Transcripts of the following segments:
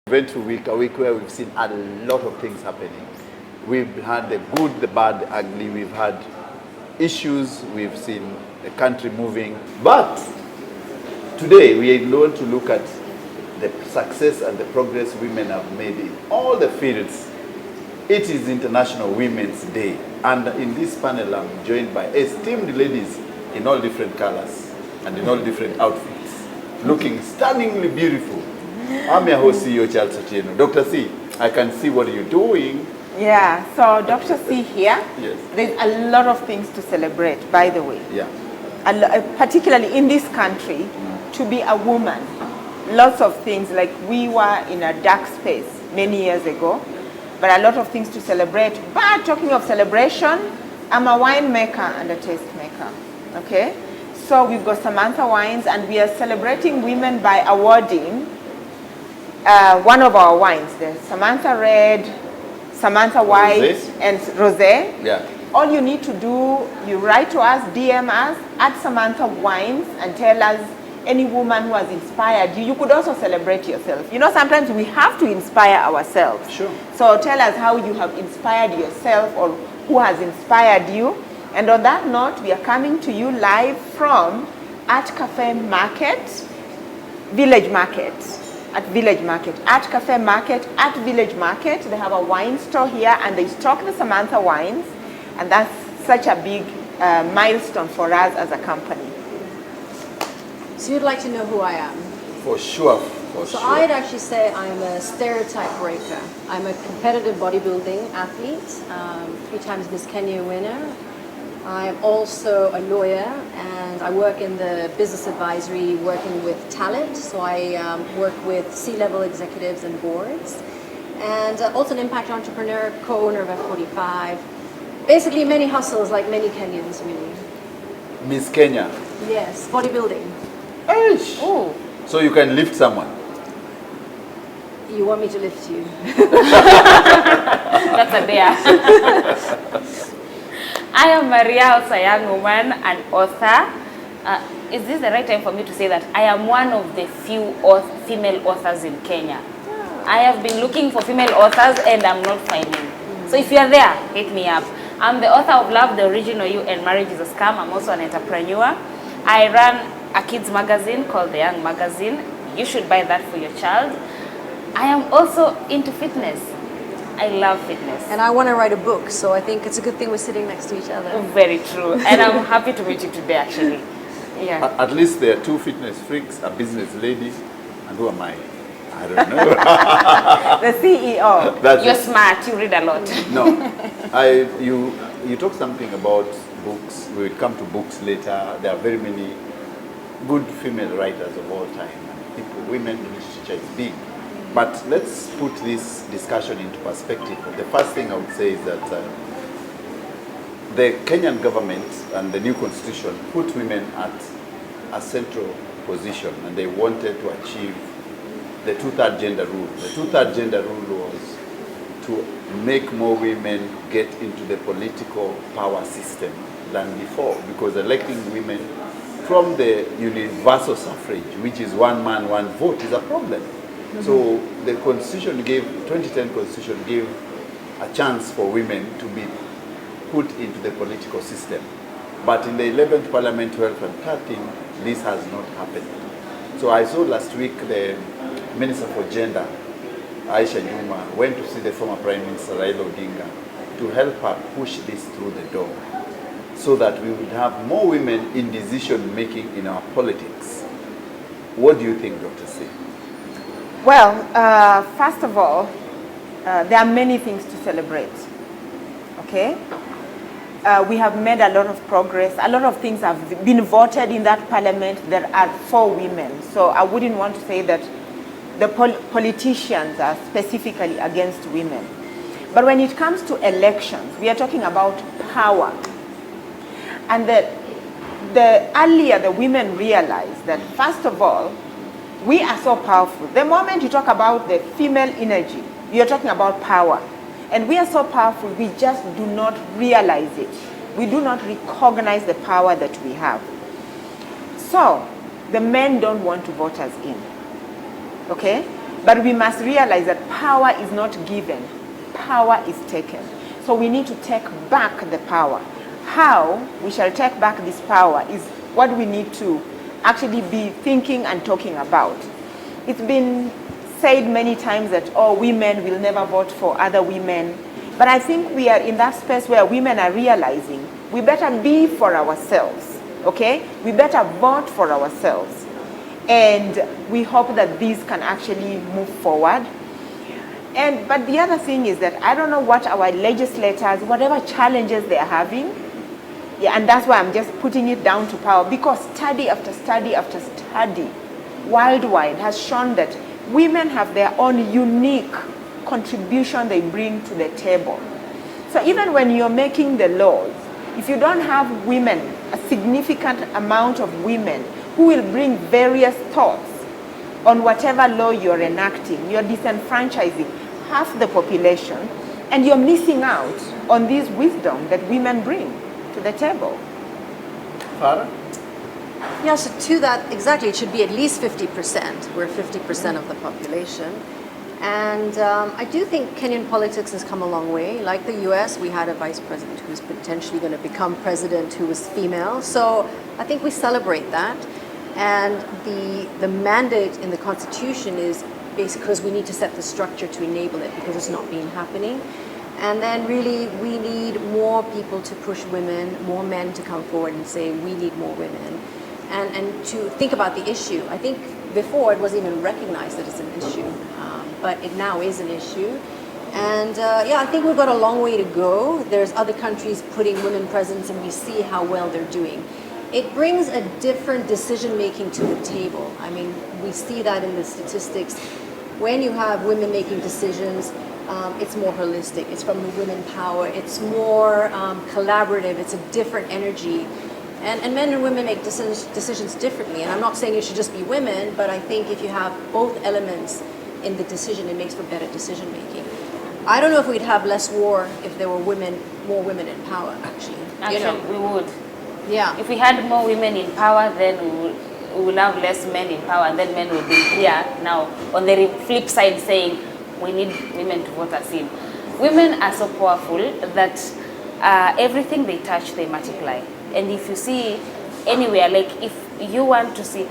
Eventful week, a week where we've seen a lot of things happening. We've had the good, the bad, the ugly. We've had issues. We've seen the country moving. But today we are going to look at the success and the progress women have made in all the fields. It is International Women's Day. And in this panel, I'm joined by esteemed ladies in all different colors and in all different outfits, looking stunningly beautiful. I'm your host, CEO Charles Otieno. Dr. C, I can see what you're doing. Yeah, so Dr. C here, Yes. There's a lot of things to celebrate, by the way. Yeah. Particularly in this country, to be a woman. Lots of things, like we were in a dark space many years ago, but a lot of things to celebrate. But talking of celebration, I'm a winemaker and a taste maker, okay? So we've got Samantha Wines, and we are celebrating women by awarding one of our wines, the Samantha Red, Samantha White, Rosé. and Rosé. Yeah. All you need to do, you write to us, DM us, at Samantha Wines, and tell us any woman who has inspired you. You could also celebrate yourself. You know, sometimes we have to inspire ourselves. Sure. So tell us how you have inspired yourself or who has inspired you. And on that note, we are coming to you live from Art Cafe Market, Village Market. At Village Market, Art Cafe Market, at Village Market. They have a wine store here and they stock the Samantha wines, and that's such a big milestone for us as a company. So you'd like to know who I am? For sure. So I'd actually say I'm a stereotype breaker. I'm a competitive bodybuilding athlete, 3 times Miss Kenya winner. I'm also a lawyer, and I work in the business advisory, working with talent. So I work with C-level executives and boards, and also an impact entrepreneur, co-owner of F45. Basically, many hustles like many Kenyans, really. Miss Kenya. Yes, bodybuilding. Eish. Oh. So you can lift someone. You want me to lift you? That's a dare. I am Maria, also a young woman, an author. Is this the right time for me to say that I am one of the few female authors in Kenya? I have been looking for female authors and I'm not finding. So if you are there, hit me up. I'm the author of Love, the Original You, and Marriage is a Scam. I'm also an entrepreneur. I run a kids magazine called The Young Magazine. You should buy that for your child. I am also into fitness. I love fitness. And I want to write a book, so I think it's a good thing we're sitting next to each other. Very true. And I'm happy to meet you today, actually. Yeah. At least there are 2 fitness freaks, a business lady, and who am I? I don't know. The CEO. That's You're it. smart. You read a lot. No. You talk something about books. We will come to books later. There are very many good female writers of all time. People, women in literature is big. But let's put this discussion into perspective. The first thing I would say is that the Kenyan government and the new constitution put women at a central position, and they wanted to achieve the 2/3 gender rule. The 2/3 gender rule was to make more women get into the political power system than before, because electing women from the universal suffrage, which is 1 man, 1 vote, is a problem. So the constitution 2010 constitution gave a chance for women to be put into the political system. But in the 11th Parliament, 12 and 13, this has not happened. So I saw last week the Minister for Gender, Aisha Juma, went to see the former Prime Minister Raila Odinga to help her push this through the door, so that we would have more women in decision making in our politics. What do you think, Dr. C? Well, first of all, there are many things to celebrate, okay? We have made a lot of progress. A lot of things have been voted in that parliament that are for women. So I wouldn't want to say that the politicians are specifically against women. But when it comes to elections, we are talking about power. And the earlier the women realize that, first of all, we are so powerful. The moment you talk about the female energy, you're talking about power. And we are so powerful, we just do not realize it. We do not recognize the power that we have. So, the men don't want to vote us in. Okay? But we must realize that power is not given, power is taken. So we need to take back the power. How we shall take back this power is what we need to actually be thinking and talking about. It's been said many times that, oh, women will never vote for other women. But I think we are in that space where women are realizing we better be for ourselves, okay? We better vote for ourselves. And we hope that these can actually move forward. But the other thing is that I don't know what our legislators, whatever challenges they are having, yeah, and that's why I'm just putting it down to power, because study after study after study worldwide has shown that women have their own unique contribution they bring to the table. So even when you're making the laws, if you don't have women, a significant amount of women who will bring various thoughts on whatever law you're enacting, you're disenfranchising half the population, and you're missing out on this wisdom that women bring to the table. Farah? Yeah, so to that, exactly, it should be at least 50%. We're 50% of the population. And I do think Kenyan politics has come a long way. Like the US, we had a vice president who's potentially going to become president who was female. So I think we celebrate that. And the mandate in the Constitution is basically because we need to set the structure to enable it, because it's not been happening. And then really we need more people to push women, more men to come forward and say we need more women. And to think about the issue. I think before it wasn't even recognized that it's an issue, but it now is an issue. And yeah, I think we've got a long way to go. There's other countries putting women presence, and we see how well they're doing. It brings a different decision-making to the table. I mean, we see that in the statistics. When you have women making decisions, it's more holistic. It's from the women power. It's more collaborative. It's a different energy. And men and women make decisions differently. And I'm not saying it should just be women, but I think if you have both elements in the decision, it makes for better decision making. I don't know if we'd have less war if there were more women in power, actually. Actually, we would. Yeah. If we had more women in power, then we would have less men in power, and then men will be here now on the flip side saying we need women to vote us in. Women are so powerful that everything they touch, they multiply. And if you see anywhere, like if you want to see,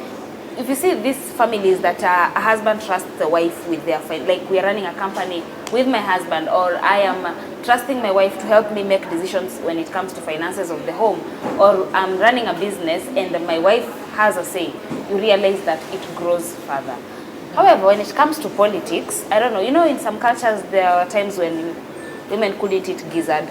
if you see these families that a husband trusts the wife with their, like we are running a company with my husband, or I am trusting my wife to help me make decisions when it comes to finances of the home, or I'm running a business and my wife has a say, you realize that it grows further. However, when it comes to politics, I don't know, you know, in some cultures there are times when women couldn't eat gizzard.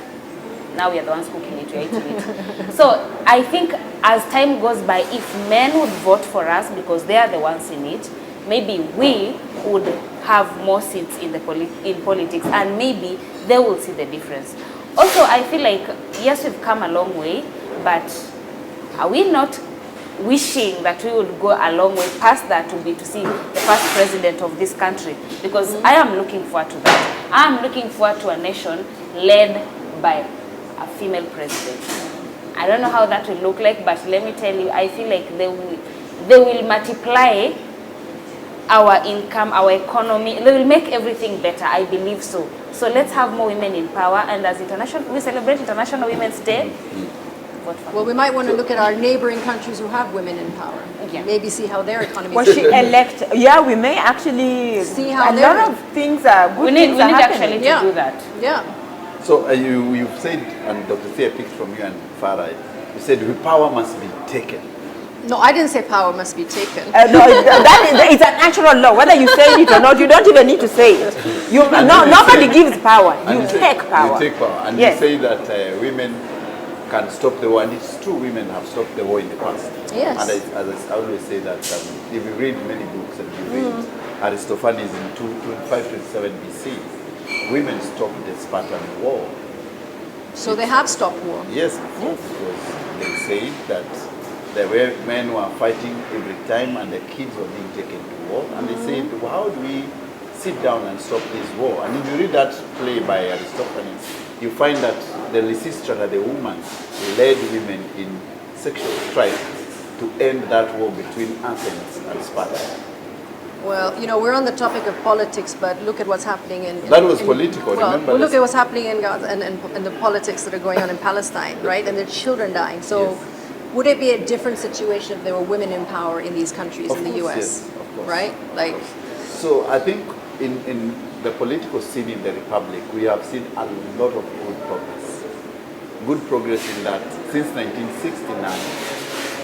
Now we are the ones cooking it, we are eating it. So I think as time goes by, if men would vote for us because they are the ones in it, maybe we would have more seats in in politics, and maybe they will see the difference. Also, I feel like, yes, we've come a long way, but are we not wishing that we would go a long way past that to be to see the first president of this country? Because I am looking forward to that. I am looking forward to a nation led by a female president. I don't know how that will look like, but let me tell you, I feel like they will multiply our income, our economy. They will make everything better. I believe so. So let's have more women in power, and as we celebrate International Women's Day. Well, we might want to look at our neighboring countries who have women in power. Yeah. Maybe see how their economy Was she elected? Yeah, we may actually see how a lot of things are good. We need happening. actually to do that. Yeah. So you've said, and Dr. Thea picked from you and Farah, you said power must be taken. No, I didn't say power must be taken. No, it's a natural law. Whether you say it or not, you don't even need to say it. Nobody gives power. You take power. You take power. And yes. You say that women can stop the war. And it's true, women have stopped the war in the past. Yes. And as I always say that if you read many books and you read Aristophanes in 527 BC, women stopped the Spartan war. So they have stopped war. Yes, because they say that there were men who were fighting every time and the kids were being taken to war. And they said, well, how do we sit down and stop this war? And if you read that play by Aristophanes, you find that the Lysistrata, the woman, led women in sexual strife to end that war between Athens and Sparta. Well, you know, we're on the topic of politics, but look at what's happening in That was political, Well, remember look this? at what's happening in Gaza and the politics that are going on in Palestine, right? And the children dying. So, Yes. would it be a different situation if there were women in power in these countries, Of in the course, US? yes, of course. Right? Like, So I think in the political scene in the Republic, we have seen a lot of good progress. Good progress in that since 1969,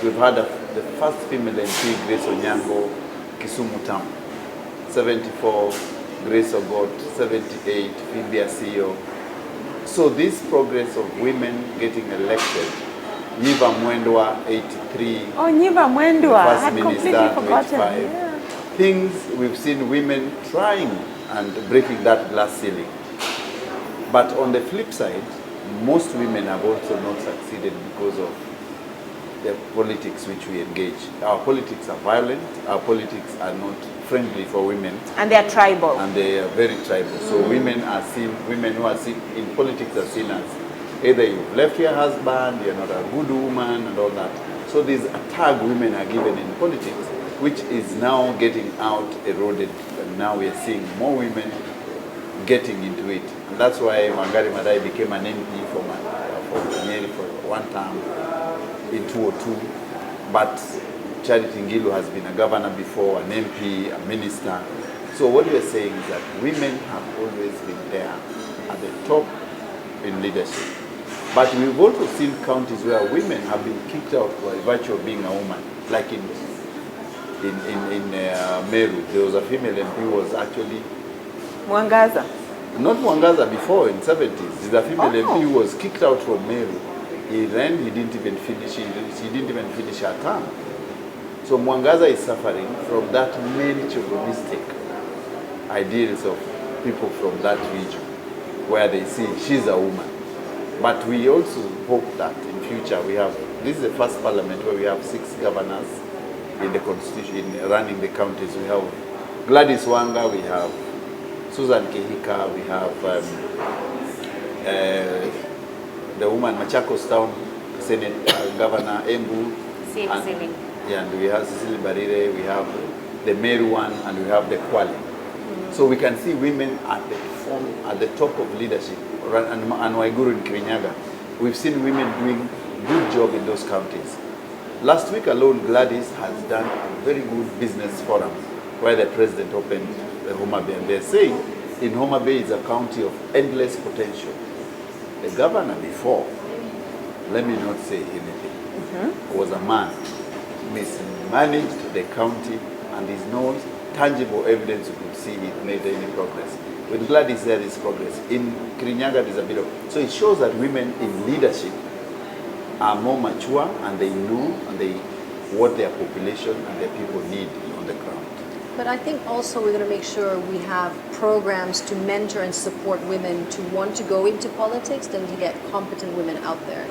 we've had the first female MP, Grace Onyango, Kisumu Town. 74, Grace Ogot, 78, Phoebe Asio. So this progress of women getting elected, Yiva Mwendwa, 83, Oh, Nyiva Mwendwa, I First had completely Minister, forgotten. 85. Yeah. Things we've seen women trying and breaking that glass ceiling. But on the flip side, most women have also not succeeded because of the politics which we engage. Our politics are violent, our politics are not friendly for women, And they are tribal. and they are very tribal. So women who are seen in politics are seen as either you've left your husband, you're not a good woman, and all that. So there's a tag women are given in politics, which is now getting out eroded, and now we are seeing more women getting into it. And that's why Wangari Maathai became an MP for Nyeri for one term in 2002. But Charity Ngilu has been a governor before, an MP, a minister. So what we are saying is that women have always been there at the top in leadership. But we've also seen counties where women have been kicked out by virtue of being a woman, like in Meru. There was a female MP who was actually Mwangaza. not Mwangaza before in 70s. There's a female Oh. MP who was kicked out from Meru. He ran, he didn't even finish her term. So Mwangaza is suffering from that male chauvinistic ideals of people from that region, where they see she's a woman. But we also hope that in future we have, this is the first parliament where we have 6 governors in the constitution, running the counties. We have Gladys Wanga, we have Susan Kehika, we have the woman Machakos Town Senate Governor Embu, and, yeah, and we have Cecily Barire, we have the Meru one, and we have the Kwale. So we can see women at the top of leadership, and Waiguru in Kirinyaga. We've seen women doing good job in those counties. Last week alone, Gladys has done a very good business forum where the president opened the Homa Bay, and they're saying in Homa Bay is a county of endless potential. The governor before, let me not say anything, was a man, mismanaged the county, and there's no tangible evidence you could see it made any progress. With Gladys there is progress. In Kirinyaga there's a bit of, so it shows that women in leadership are more mature, and they know what their population and their people need on the ground. but I think also we're going to make sure we have programs to mentor and support women to want to go into politics and to get competent women out there.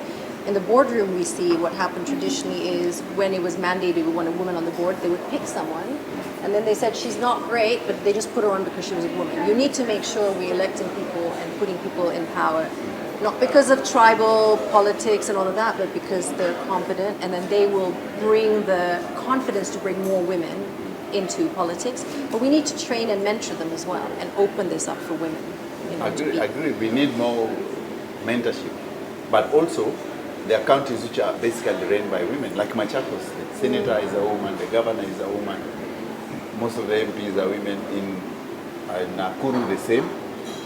In the boardroom, we see what happened traditionally is when it was mandated we want a woman on the board, they would pick someone, and then they said she's not great, but they just put her on because she was a woman. You need to make sure we're electing people and putting people in power, not because of tribal politics and all of that, but because they're competent, and then they will bring the confidence to bring more women into politics. But we need to train and mentor them as well and open this up for women. You know, to be- I agree. We need more mentorship, but also there are counties which are basically run by women, like Machakos. The senator is a woman, the governor is a woman. Most of the MPs are women. In Nakuru, the same.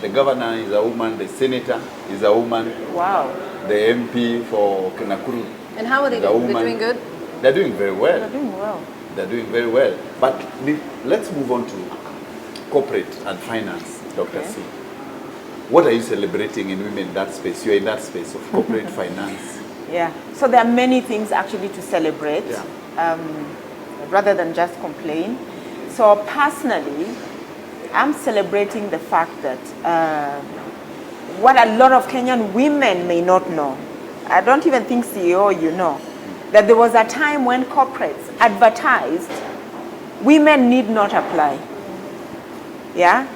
The governor is a woman, the senator is a woman, Wow. the MP for Nakuru And how are they is a doing? They're woman. doing good? They're doing very well. They're doing well. They're doing very well. But let's move on to corporate and finance, Dr. Okay. C. What are you celebrating in women in that space? You're in that space of corporate finance. Yeah. So there are many things actually to celebrate, Yeah. rather than just complain. So personally, I'm celebrating the fact that what a lot of Kenyan women may not know, I don't even think CEO, you know, that there was a time when corporates advertised women need not apply. Yeah?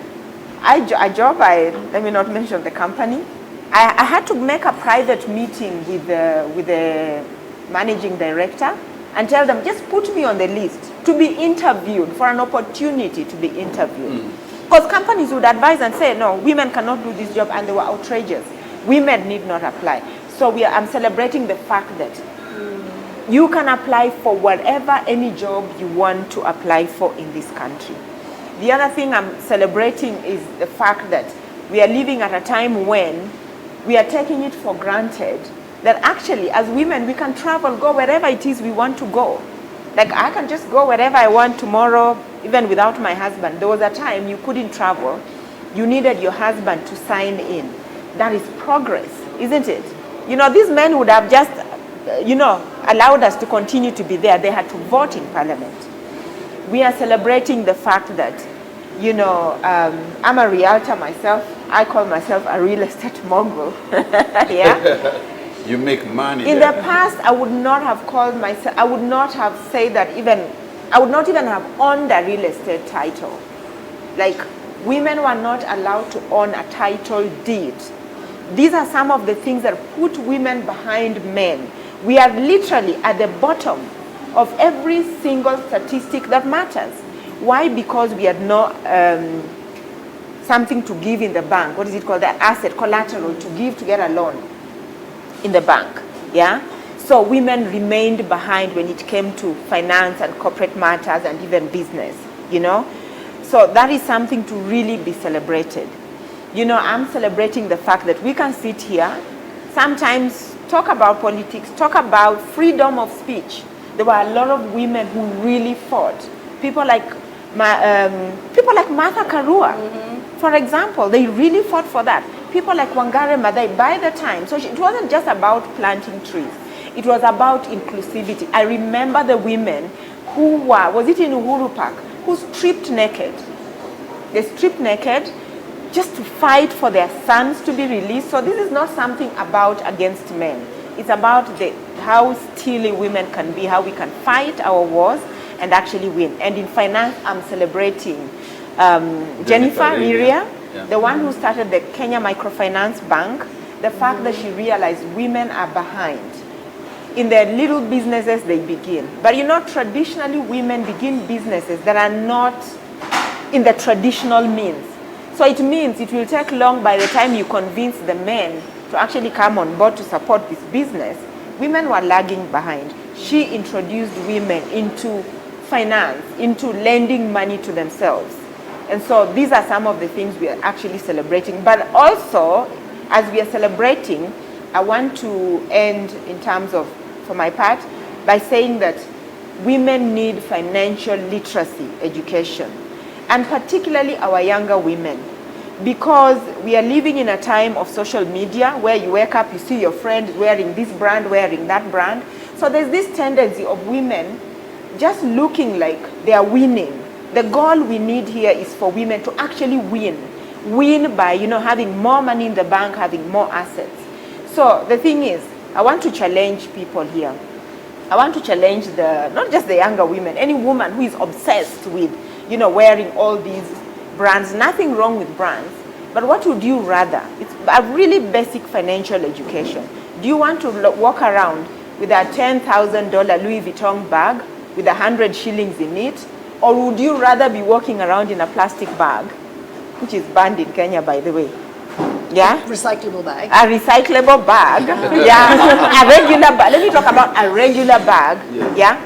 Let me not mention the company. I had to make a private meeting with the managing director and tell them, just put me on the list to be interviewed, for an opportunity to be interviewed. Because companies would advise and say, no, women cannot do this job, and they were outrageous. Women need not apply. So I'm celebrating the fact that you can apply for whatever, any job you want to apply for in this country. The other thing I'm celebrating is the fact that we are living at a time when we are taking it for granted that actually as women we can travel, go wherever it is we want to go. Like I can just go wherever I want tomorrow, even without my husband. There was a time you couldn't travel. You needed your husband to sign in. That is progress, isn't it? You know, these men would have just, allowed us to continue to be there. They had to vote in parliament. We are celebrating the fact that, I'm a realtor myself. I call myself a real estate mogul. Yeah. You make money. In the past, I would not have called myself, I would not have said that I would not even have owned a real estate title. Like, women were not allowed to own a title deed. These are some of the things that put women behind men. We are literally at the bottom of every single statistic that matters. Why? Because we had no something to give in the bank. What is it called? That asset, collateral to give to get a loan in the bank. Yeah. So women remained behind when it came to finance and corporate matters and even business. So that is something to really be celebrated. I'm celebrating the fact that we can sit here, sometimes talk about politics, talk about freedom of speech. There were a lot of women who really fought. People like Martha Karua, for example, they really fought for that. People like Wangare Maathai, by the time, so it wasn't just about planting trees. It was about inclusivity. I remember the women who was it in Uhuru Park, who stripped naked. They stripped naked just to fight for their sons to be released. So this is not something about against men. It's about how steely women can be, how we can fight our wars and actually win. And in finance, I'm celebrating Jennifer Miria, the one who started the Kenya Microfinance Bank. The fact that she realized women are behind. In their little businesses, they begin. But traditionally women begin businesses that are not in the traditional means. So it means it will take long by the time you convince the men to actually come on board to support this business. Women were lagging behind. She introduced women into finance, into lending money to themselves. And so these are some of the things we are actually celebrating. But also, as we are celebrating, I want to end in terms of, for my part, by saying that women need financial literacy education, and particularly our younger women, because we are living in a time of social media where you wake up, you see your friend wearing this brand, wearing that brand. So there's this tendency of women just looking like they are winning. The goal we need here is for women to actually win. Win by, having more money in the bank, having more assets. So the thing is, I want to challenge people here. I want to challenge not just the younger women, any woman who is obsessed with, wearing all these brands. Nothing wrong with brands, but what would you rather? It's a really basic financial education. Do you want to walk around with a $10,000 Louis Vuitton bag with 100 shillings in it? Or would you rather be walking around in a plastic bag, which is banned in Kenya, by the way? Yeah? Recyclable bag. A recyclable bag. Yeah. A regular bag. Let me talk about a regular bag,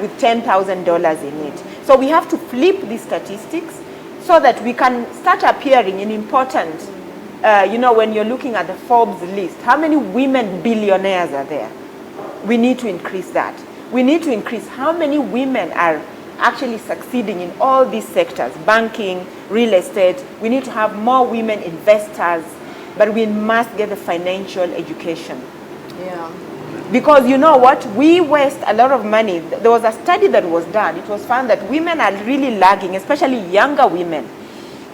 with $10,000 in it. So we have to flip these statistics so that we can start appearing in important, when you're looking at the Forbes list, how many women billionaires are there? We need to increase that. We need to increase how many women are actually succeeding in all these sectors, banking, real estate. We need to have more women investors, but we must get the financial education. Yeah. Because you know what? We waste a lot of money. There was a study that was done. It was found that women are really lagging, especially younger women,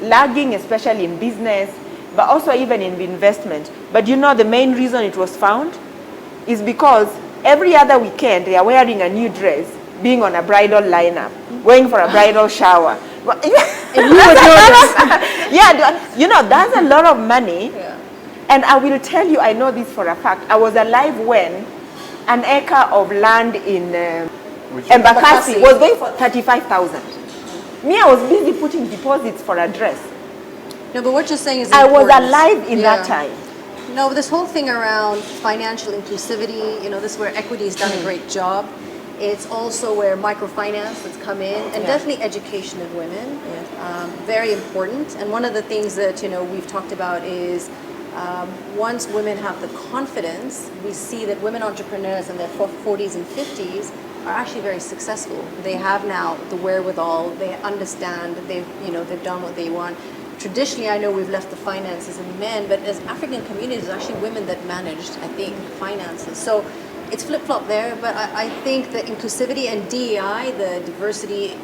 lagging especially in business, but also even in investment. But the main reason it was found is because every other weekend they are wearing a new dress, being on a bridal lineup, going for a bridal shower. And you would know this. Yeah, that's a lot of money. Yeah. And I will tell you, I know this for a fact. I was alive when an acre of land in Embakasi was going for 35,000. Me, I was busy putting deposits for a dress. No, but what you're saying is I was important. alive in that time. No, this whole thing around financial inclusivity, this is where equity has done a great job. It's also where microfinance has come in, and definitely education of women, very important. And one of the things that we've talked about is once women have the confidence, we see that women entrepreneurs in their 40s and 50s are actually very successful. They have now the wherewithal. They understand. They've done what they want. Traditionally, I know we've left the finances in men, but as African communities, it's actually women that managed, I think, finances. So it's flip-flop there, but I think the inclusivity and DEI, the diversity,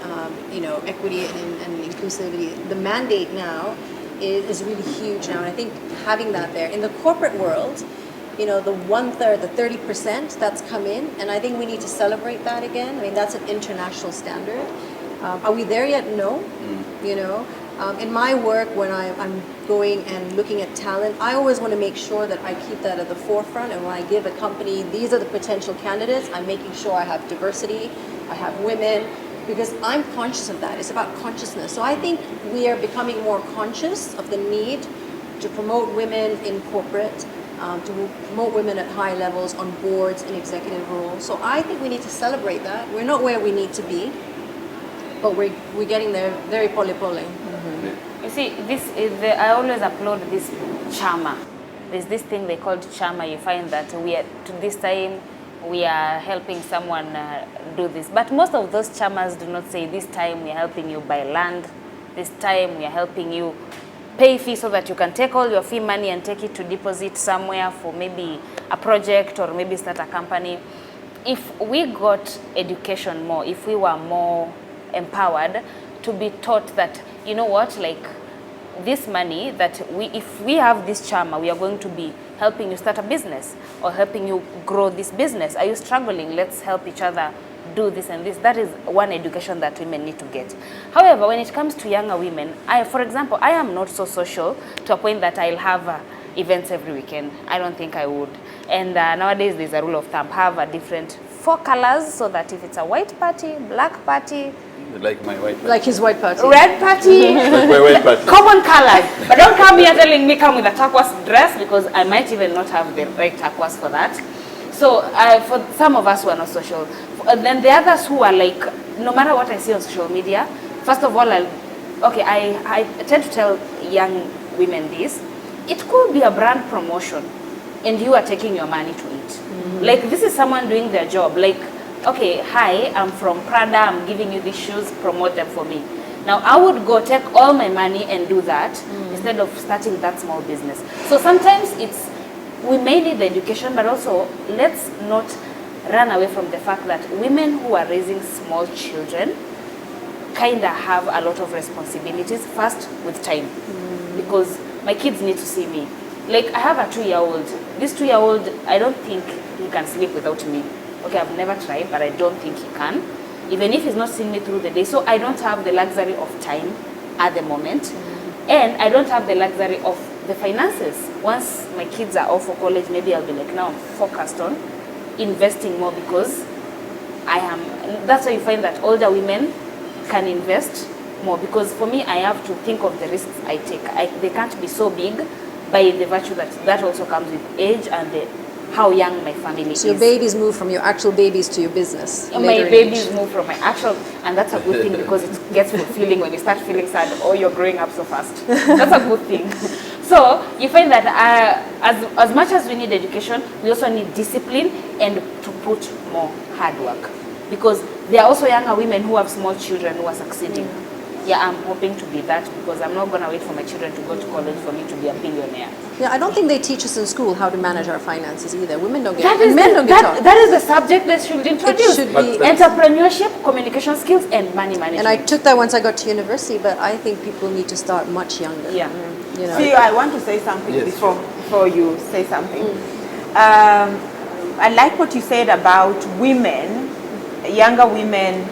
equity and inclusivity, the mandate now is really huge now. And I think having that there. In the corporate world, the 1/3, the 30% that's come in, and I think we need to celebrate that again. I mean, that's an international standard. Are we there yet? No. In my work, when I'm going and looking at talent, I always want to make sure that I keep that at the forefront. And when I give a company, these are the potential candidates, I'm making sure I have diversity, I have women, because I'm conscious of that. It's about consciousness. So I think we are becoming more conscious of the need to promote women in corporate, to promote women at high levels on boards and executive roles. So I think we need to celebrate that. We're not where we need to be, but we're getting there very pole-pole. You see, I always applaud this charmer. There's this thing they call charmer. You find that to this time we are helping someone do this. But most of those charmers do not say, this time we are helping you buy land. This time we are helping you pay fee so that you can take all your fee money and take it to deposit somewhere for maybe a project or maybe start a company. If we got education more, if we were more empowered to be taught that, this money that if we have this charmer, we are going to be helping you start a business or helping you grow this business. Are you struggling? Let's help each other do this and this. That is one education that women need to get. However, when it comes to younger women, for example, I am not so social to a point that I'll have events every weekend. I don't think I would. And nowadays there's a rule of thumb, have a different 4 colors so that if it's a white party, black party, like my white party. Like his white party. Red party. Like my white party. Common colors. But don't come here telling me come with a turquoise dress, because I might even not have the right turquoise for that. So for some of us who are not social, then the others who are like, no matter what I see on social media, first of all, I tend to tell young women this. It could be a brand promotion and you are taking your money to it. Like, this is someone doing their job. Like, okay, hi, I'm from Prada, I'm giving you these shoes, promote them for me. Now, I would go take all my money and do that instead of starting that small business. So sometimes we may need the education, but also let's not run away from the fact that women who are raising small children kind of have a lot of responsibilities, first with time. Because my kids need to see me. Like, I have a 2-year-old. This 2-year-old, I don't think he can sleep without me. Okay, I've never tried, but I don't think he can. Even if he's not seeing me through the day. So I don't have the luxury of time at the moment. And I don't have the luxury of the finances. Once my kids are off for college, maybe I'll be like, now I'm focused on investing more, because that's why you find that older women can invest more. Because for me, I have to think of the risks I take. They can't be so big, by the virtue that also comes with age and how young my family is. So your babies move from your actual babies to your business. My babies move from my actual, and that's a good thing, because it gets fulfilling when you start feeling sad, oh, you're growing up so fast. That's a good thing. So you find that as much as we need education, we also need discipline and to put more hard work. Because there are also younger women who have small children who are succeeding. Yeah, I'm hoping to be that, because I'm not going to wait for my children to go to college for me to be a billionaire. Yeah, I don't think they teach us in school how to manage our finances either. Women don't get it. Men don't get taught. That is the subject they should introduce. It should be entrepreneurship, communication skills, and money management. And I took that once I got to university, but I think people need to start much younger. Yeah. See, I want to say something before you say something. I like what you said about women, younger women,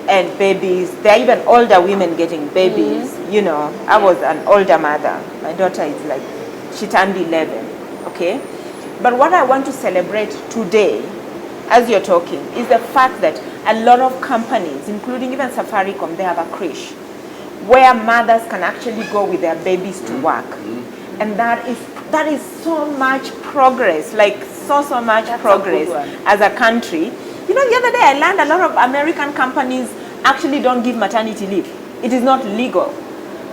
and babies. There are even older women getting babies. I was an older mother. My daughter is she turned 11, okay? But what I want to celebrate today as you're talking, is the fact that a lot of companies, including even Safaricom, they have a creche where mothers can actually go with their babies to work. And that is so much progress, like so much progress as a country. You know, the other day I learned a lot of American companies actually don't give maternity leave. It is not legal.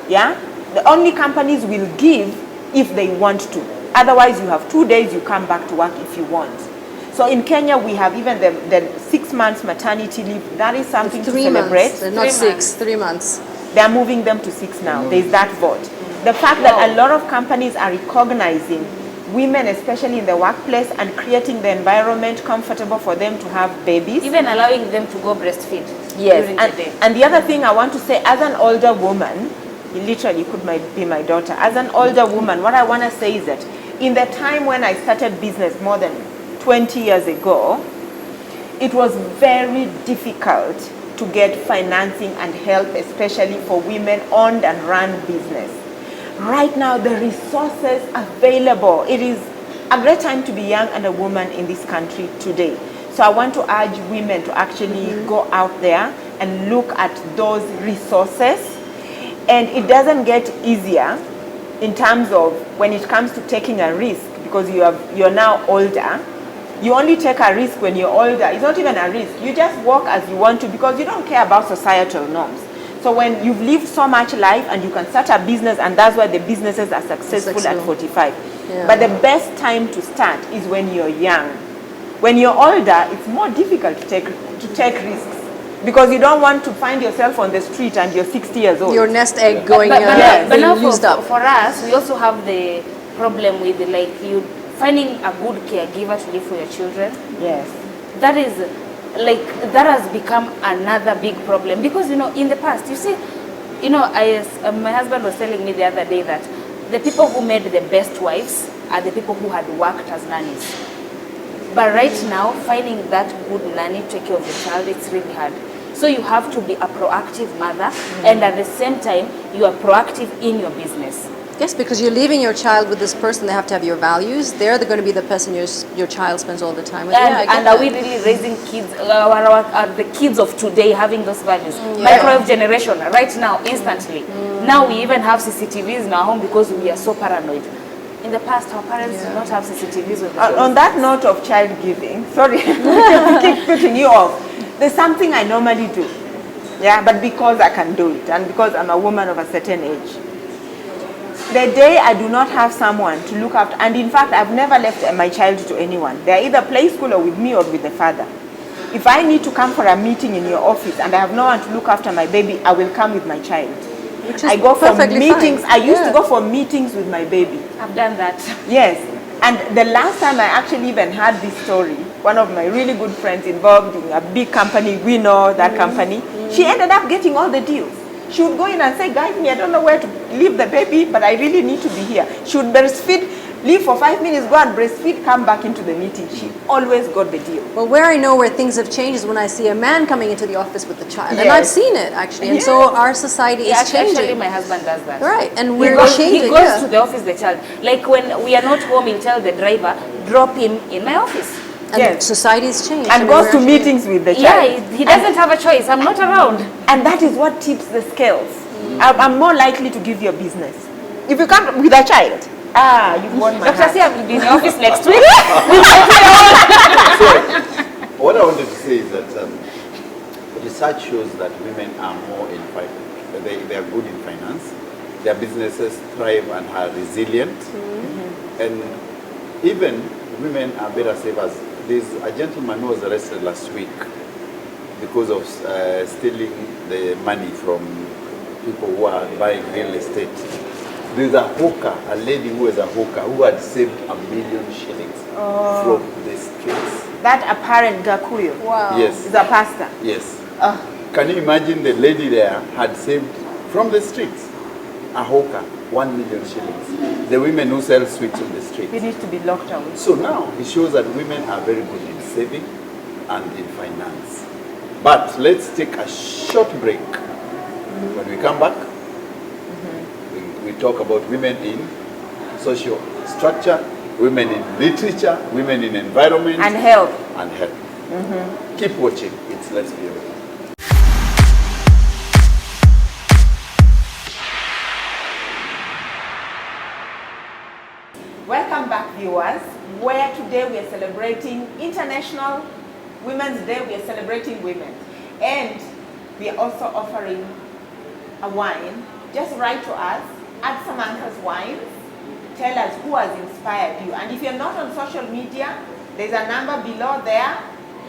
Yeah? The only companies will give if they want to. Otherwise, you have 2 days, you come back to work if you want. So in Kenya, we have even the 6 months maternity leave. That is something to celebrate. Months, not 6, 3 months. They are moving them to 6 now. There is that vote. The fact that a lot of companies are recognizing women, especially in the workplace, and creating the environment comfortable for them to have babies. Even allowing them to go breastfeed during the day. And the other thing I want to say, as an older woman, literally could be my daughter, as an older woman, what I want to say is that in the time when I started business more than 20 years ago, it was very difficult to get financing and help, especially for women-owned and run business. Right now, the resources available, it is a great time to be young and a woman in this country today. So I want to urge women to actually go out there and look at those resources. And it doesn't get easier in terms of when it comes to taking a risk, because you're now older. You only take a risk when you're older. It's not even a risk. You just walk as you want to because you don't care about societal norms. So when you've lived so much life and you can start a business, and that's why the businesses are successful at 45. Yeah. But the best time to start is when you're young. When you're older, it's more difficult to take risks because you don't want to find yourself on the street and you're 60 years old. Your nest egg going but now used up. For us, we also have the problem with you finding a good caregiver to live for your children. Yes. That has become another big problem because, you know, in the past, you see, you know, my husband was telling me the other day that the people who made the best wives are the people who had worked as nannies. But right now, finding that good nanny to take care of the child, it's really hard. So you have to be a proactive mother, and at the same time, you are proactive in your business. Yes, because you're leaving your child with this person, they have to have your values. They're going to be the person your child spends all the time with. And are we really raising kids, are the kids of today having those values? Microwave generation, right now, instantly. Now we even have CCTVs in our home because we are so paranoid. In the past, our parents did not have CCTVs with the On that note of child giving, sorry, keep putting you off. There's something I normally do. Yeah, but because I can do it and because I'm a woman of a certain age. The day I do not have someone to look after, and in fact, I've never left my child to anyone. They're either play school or with me or with the father. If I need to come for a meeting in your office and I have no one to look after my baby, I will come with my child. I go for meetings. I used to go for meetings with my baby. I've done that. Yes. And the last time I actually even had this story, one of my really good friends involved in a big company, we know that company, she ended up getting all the deals. She would go in and say, guide me, I don't know where to leave the baby, but I really need to be here. She would breastfeed, leave for 5 minutes, go and breastfeed, come back into the meeting. She always got the deal. Well, where I know where things have changed is when I see a man coming into the office with the child. And I've seen it, actually. And so our society is changing. Actually, my husband does that. Right, and we're He changing. goes to the office, the child. Like when we are not home, he'll tell the driver, drop him in my office. And society's changed. And goes to meetings with the child. Yeah, he doesn't have a choice. I'm not around. And that is what tips the scales. I'm more likely to give you a business. If you come with a child, you've won my Dr. heart. C, I'll be in the office next week. So, what I wanted to say is that research shows that women are more in finance. They are good in finance. Their businesses thrive and are resilient. And even women are better savers. There's a gentleman who was arrested last week because of stealing the money from people who are buying real estate. There's a hawker, a lady who is a hawker, who had saved $1 million shillings from the streets. That apparent Gakuyo. Wow. Yes. Is a pastor. Yes. Can you imagine the lady there had saved from the streets a hawker, 1 million shillings. The women who sell sweets on the street. We need to be locked out. So now it shows that women are very good in saving and in finance. But let's take a short break. When we come back, we talk about women in social structure, women in literature, women in environment, And health. and health. Keep watching. It's Let's Be Real. Welcome back, viewers, where today we are celebrating International Women's Day. We are celebrating women. And we are also offering a wine. Just write to us at Samantha's Wines. Tell us who has inspired you. And if you're not on social media, there's a number below there.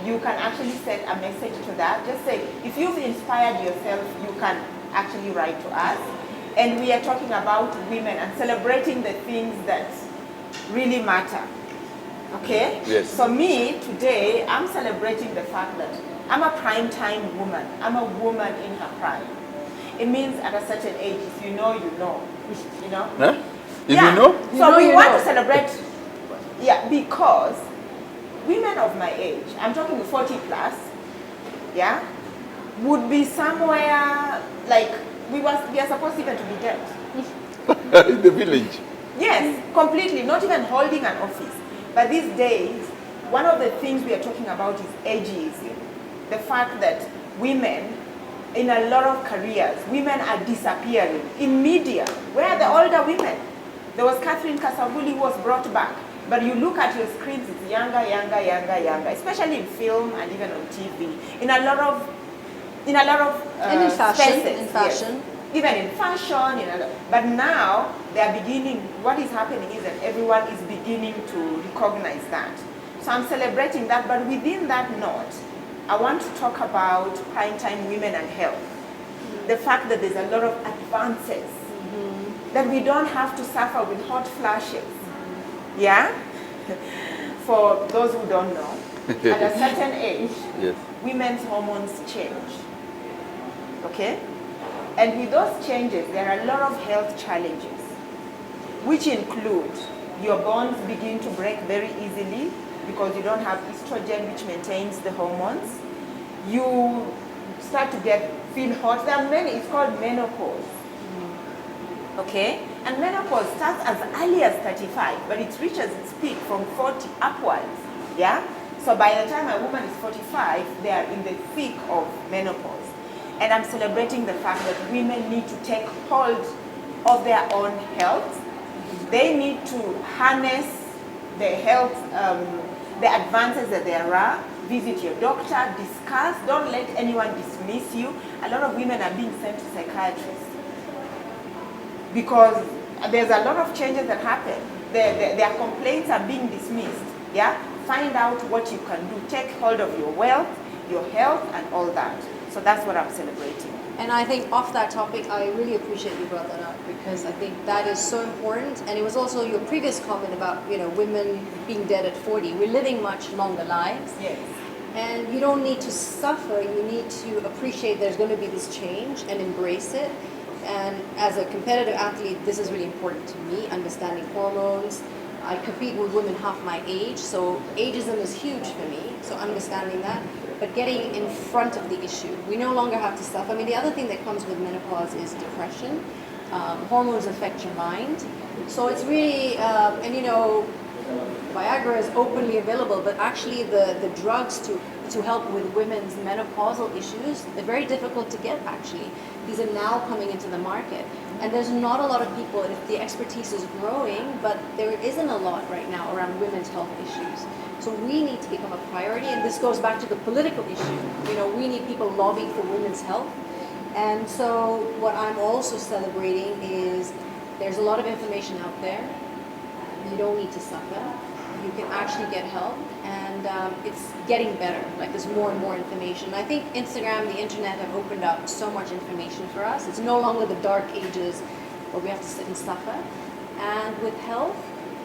You can actually send a message to that. Just say, if you've inspired yourself, you can actually write to us. And we are talking about women and celebrating the things that really matter. Okay? Yes. So me, today, I'm celebrating the fact that I'm a prime time woman. I'm a woman in her prime. It means at a certain age, if you know, you know. You know? Huh? If Yeah. you know? So we want to celebrate, because women of my age, I'm talking 40 plus, would be somewhere like we are supposed even to be dead. In the village. Yes, completely, not even holding an office. But these days, one of the things we are talking about is ageism. The fact that women, in a lot of careers, women are disappearing. In media, where are the older women? There was Catherine Kasavuli who was brought back. But you look at your screens, it's younger, especially in film and even on TV. In a lot of And in fashion, spaces, in fashion. yes. Even in fashion, but now they are beginning, what is happening is that everyone is beginning to recognize that. So I'm celebrating that, but within that note, I want to talk about prime time women and health. The fact that there's a lot of advances, that we don't have to suffer with hot flashes. Yeah? For those who don't know, at a certain age, Yes. women's hormones change. Okay? And with those changes, there are a lot of health challenges, which include your bones begin to break very easily because you don't have estrogen, which maintains the hormones. You start to feel hot. There are many, it's called menopause. Okay? And menopause starts as early as 35, but it reaches its peak from 40 upwards. Yeah? So by the time a woman is 45, they are in the thick of menopause. And I'm celebrating the fact that women need to take hold of their own health. They need to harness the health, the advances that there are. Visit your doctor, discuss, don't let anyone dismiss you. A lot of women are being sent to psychiatrists because there's a lot of changes that happen. Their complaints are being dismissed. Yeah? Find out what you can do. Take hold of your wealth, your health, and all that. So that's what I'm celebrating. And I think off that topic, I really appreciate you brought that up because I think that is so important. And it was also your previous comment about, women being dead at 40. We're living much longer lives. Yes. And you don't need to suffer. You need to appreciate there's going to be this change and embrace it. And as a competitive athlete, this is really important to me, understanding hormones. I compete with women half my age, so ageism is huge for me, so understanding that. But getting in front of the issue. We no longer have to suffer. I mean, the other thing that comes with menopause is depression. Hormones affect your mind. So it's really, Viagra is openly available, but actually the drugs to help with women's menopausal issues, they're very difficult to get actually. These are now coming into the market. And there's not a lot of people, the expertise is growing, but there isn't a lot right now around women's health issues. So we need to become a priority, and this goes back to the political issue. We need people lobbying for women's health. And so what I'm also celebrating is there's a lot of information out there. You don't need to suffer. You can actually get help, and it's getting better. Like there's more and more information. I think Instagram, the internet have opened up so much information for us. It's no longer the dark ages where we have to sit and suffer. And with health,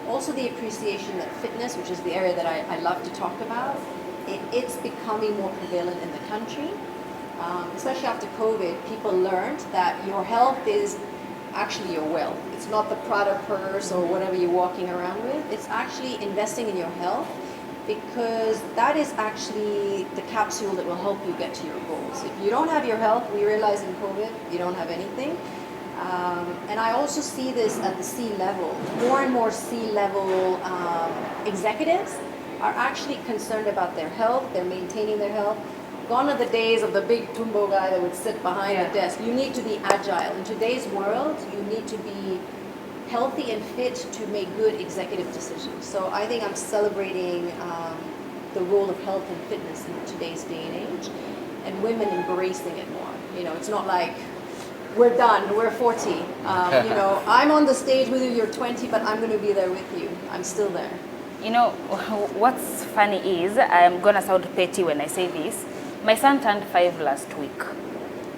also the appreciation that fitness, which is the area that I love to talk about, it's becoming more prevalent in the country. Especially after COVID, people learned that your health is actually your wealth. It's not the Prada purse or whatever you're walking around with. It's actually investing in your health, because that is actually the capsule that will help you get to your goals. If you don't have your health, we realize in COVID, you don't have anything. And I also see this at the C-level. More and more C-level executives are actually concerned about their health, they're maintaining their health. Gone are the days of the big tumbo guy that would sit behind the desk. You need to be agile. In today's world, you need to be healthy and fit to make good executive decisions. So I think I'm celebrating the role of health and fitness in today's day and age, and women embracing it more. You know, it's not like we're done, we're 40. You know, I'm on the stage with you, you're 20, but I'm going to be there with you. I'm still there. You know, what's funny is, I'm gonna sound petty when I say this, my son turned 5 last week,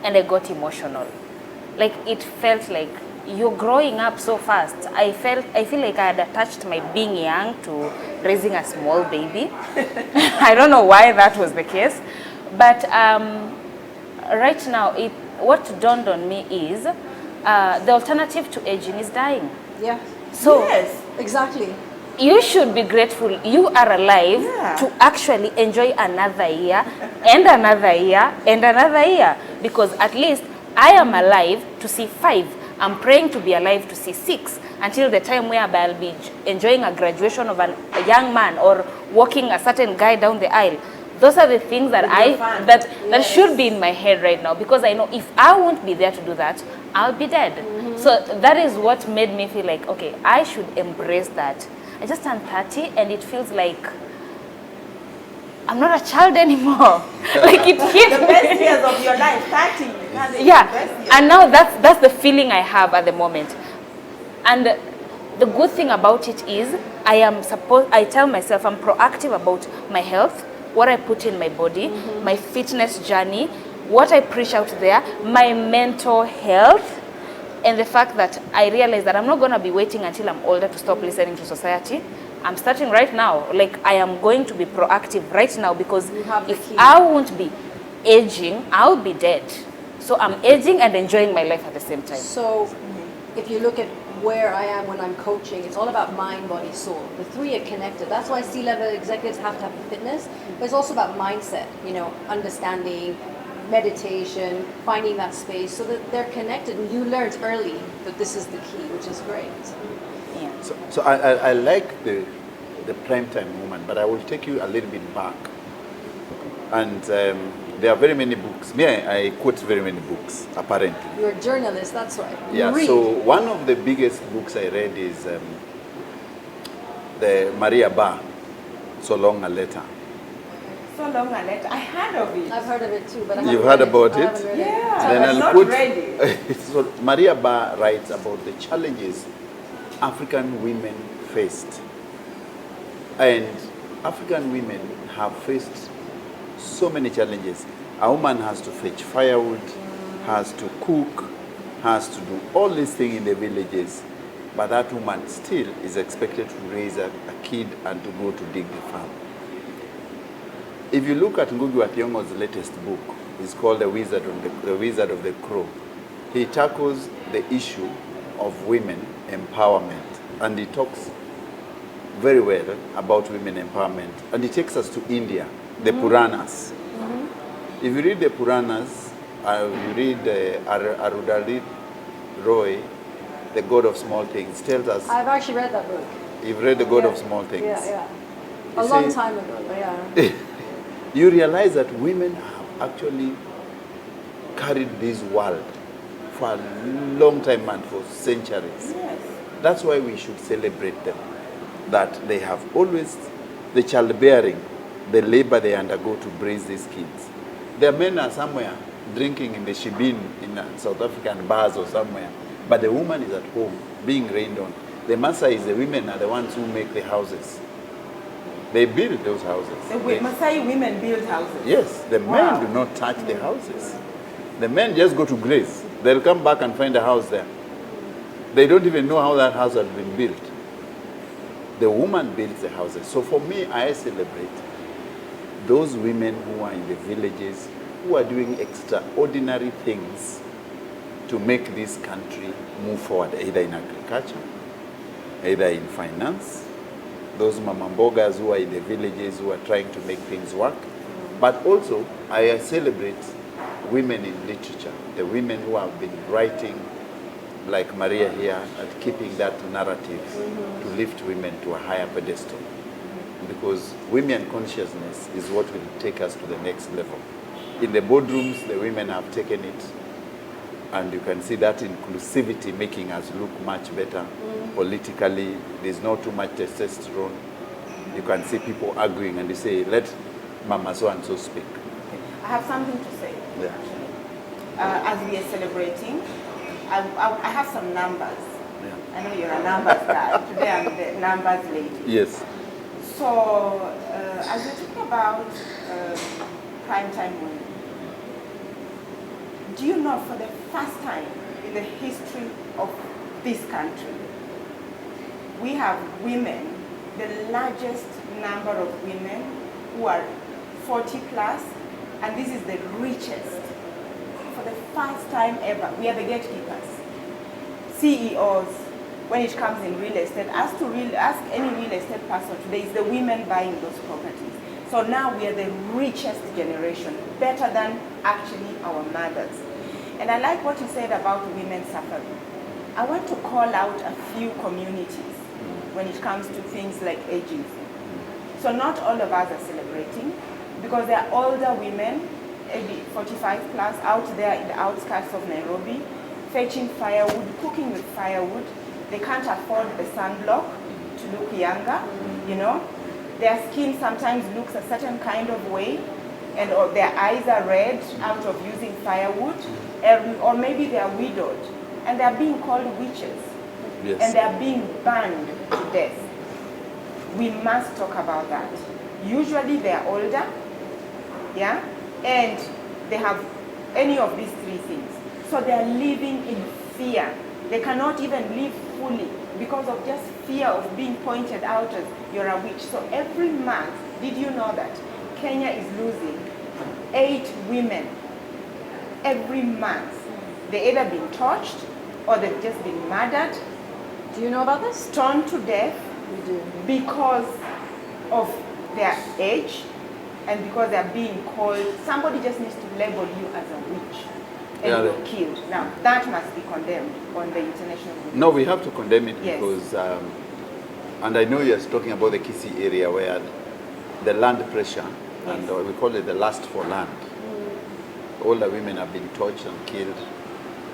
and I got emotional. Like, it felt like, you're growing up so fast. I feel like I had attached my being young to raising a small baby. I don't know why that was the case, but right now, what dawned on me is the alternative to aging is dying. Yeah. So Yes. Exactly. you should be grateful you are alive to actually enjoy another year and another year and another year, because at least I am alive to see 5. I'm praying to be alive to see 6 until the time whereby I'll be enjoying a graduation of a young man or walking a certain guy down the aisle. Those are the things that that should be in my head right now, because I know if I won't be there to do that, I'll be dead. So that is what made me feel like, okay, I should embrace that. I just turned 30 and it feels like I'm not a child anymore. Like, it hit The me. best years of your life, 30. Yeah, and now that's the feeling I have at the moment. And the good thing about it is I tell myself I'm proactive about my health, what I put in my body, my fitness journey, what I preach out there, my mental health, and the fact that I realize that I'm not going to be waiting until I'm older to stop listening to society. I'm starting right now. Like, I am going to be proactive right now, because if I won't be aging, I'll be dead. So I'm aging and enjoying my life at the same time. So if you look at where I am when I'm coaching, it's all about mind, body, soul. The 3 are connected. That's why C-level executives have to have the fitness, but it's also about mindset, you know, understanding, meditation, finding that space, so that they're connected. And you learned early that this is the key, which is great. Yeah. So I like the prime time woman, but I will take you a little bit back. And there are very many books. Me, I quote very many books, apparently. You're a journalist, that's right. You Yeah, read. so one of the biggest books I read is the Maria Bar, So Long a Letter. So long a letter. I heard of it. I've heard of it too, but I You've haven't heard read about I it? haven't read Yeah. Then I've I'll not quote, read it. so Maria Bar writes about the challenges African women faced. And African women have faced so many challenges. A woman has to fetch firewood, has to cook, has to do all these things in the villages, but that woman still is expected to raise a kid and to go to dig the farm. If you look at Ngugi wa Thiong'o's latest book, it's called The Wizard of the Crow. He tackles the issue of women empowerment, and he talks very well about women empowerment. And he takes us to India, the Puranas. If you read the Puranas, you read Arudhari Roy, The God of Small Things, tells us... I've actually read that book. You've read The God of Small Things? Yeah. You A long see, time ago, yeah. you realize that women have actually carried this world for a long time and for centuries. Yes. That's why we should celebrate them. That they have always, the childbearing, the labor they undergo to raise these kids. Their men are somewhere drinking in the shebeen in South African bars or somewhere, but the woman is at home being rained on. The Maasai is the women are the ones who make the houses. They build those houses. The Maasai women build houses. Yes, the men do not touch the houses. The men just go to graze. They'll come back and find a house there. They don't even know how that house has been built. The woman builds the houses. So for me, I celebrate those women who are in the villages, who are doing extraordinary things to make this country move forward, either in agriculture, either in finance, those mamambogas who are in the villages who are trying to make things work. But also, I celebrate women in literature, the women who have been writing, like Maria here, and keeping that narrative to lift women to a higher pedestal. because women consciousness is what will take us to the next level. In the boardrooms, the women have taken it, and you can see that inclusivity making us look much better politically. There's not too much testosterone. You can see people arguing, and they say, let Mama so-and-so speak. I have something to say. Yeah. As we are celebrating, I have some numbers. Yeah. I know you're a numbers guy. Today I'm the numbers lady. Yes. So, as we're talking about prime time women, do you know for the first time in the history of this country, we have women, the largest number of women who are 40 plus, and this is the richest. For the first time ever, we are the gatekeepers. CEOs, when it comes in real estate, ask any real estate person today, is the women buying those properties. So now we are the richest generation, better than actually our mothers. And I like what you said about women suffering. I want to call out a few communities when it comes to things like ageism. So not all of us are celebrating, because there are older women, maybe 45 plus, out there in the outskirts of Nairobi, fetching firewood, cooking with firewood. They can't afford the sunblock to look younger, you know. Their skin sometimes looks a certain kind of way, and or their eyes are red out of using firewood, or maybe they are widowed, and they are being called witches, Yes. and they are being burned to death. We must talk about that. Usually they are older, yeah, and they have any of these three things. So they are living in fear. They cannot even live fully because of just fear of being pointed out as you're a witch. So every month, did you know that Kenya is losing 8 women every month? They either been torched or they've just been murdered. Do you know about this? Stoned to death. We do. Because of their age and because they're being called, somebody just needs to label you as a witch and Yeah, you're killed. Now, that must be condemned on the international group. No, we have to condemn it Yes. because, and I know you're talking about the Kisii area where the land pressure, and we call it the lust for land. All the women have been tortured and killed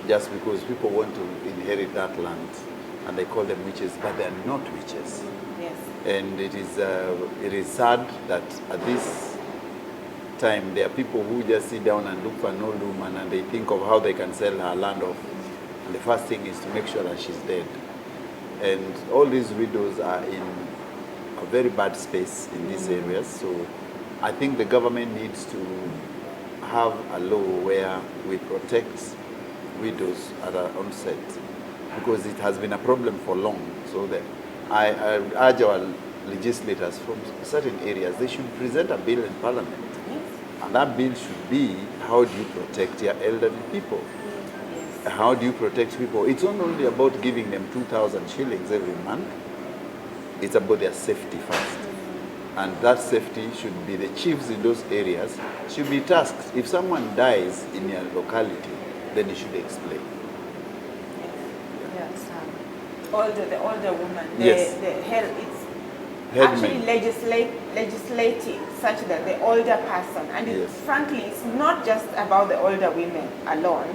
just because people want to inherit that land, and they call them witches, but they are not witches. Yes. And it is sad that at this time there are people who just sit down and look for an old woman and they think of how they can sell her land off. And the first thing is to make sure that she's dead. And all these widows are in a very bad space in these areas. So I think the government needs to have a law where we protect widows at the onset, because it has been a problem for long. So that I urge our legislators from certain areas, they should present a bill in Parliament. Yes. And that bill should be, how do you protect your elderly people? Yes. How do you protect people? It's not only about giving them 2,000 shillings every month, it's about their safety first. And that safety should be the chiefs in those areas should be tasked. If someone dies in your locality, then you should explain. Yes. The older woman, Yes. it's Headmen. actually legislating such that the older person, and Yes. frankly, it's not just about the older women alone.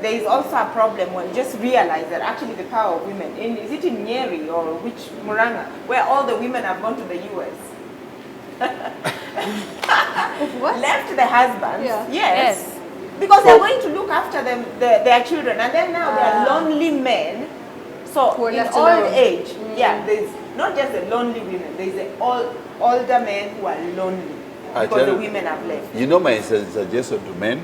There is also a problem when you just realize that actually the power of women, is it in Nyeri or which Muranga, where all the women have gone to the US? What? Left the husbands, Yeah. yes, because they're going to look after them, their children, and then now they're lonely men. So Who are in left old alone. age, yeah, there's not just the lonely women, there's the older men who are lonely I because the tell- women have left. You know my suggestion to men?